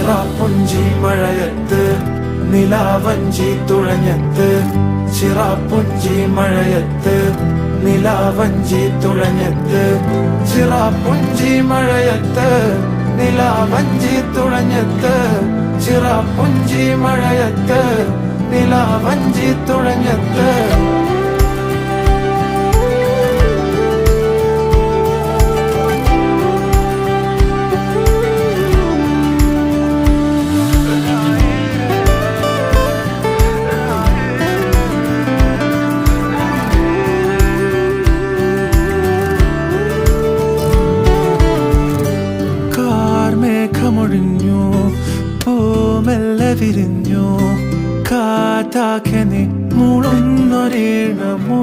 ചിറാപ്പുഞ്ചി മഴയത്ത് നിലാവഞ്ചി തുഴഞ്ഞത്ത് ചിറാപ്പുഞ്ചി മഴയത്ത് നിലാവഞ്ചി തുഴഞ്ഞത്ത് ചിറാപ്പുഞ്ചി മഴയത്ത് നിലാവഞ്ചി തുഴഞ്ഞത്ത് ചിറാപ്പുഞ്ചി മഴയത്ത് നിലാവഞ്ചി തുഴഞ്ഞത്ത് മേഘമൊഴിഞ്ഞു പൂമെല്ലെ വിരിഞ്ഞു കാറ്റാകെ നീ മൂളുന്നൊരീണമോ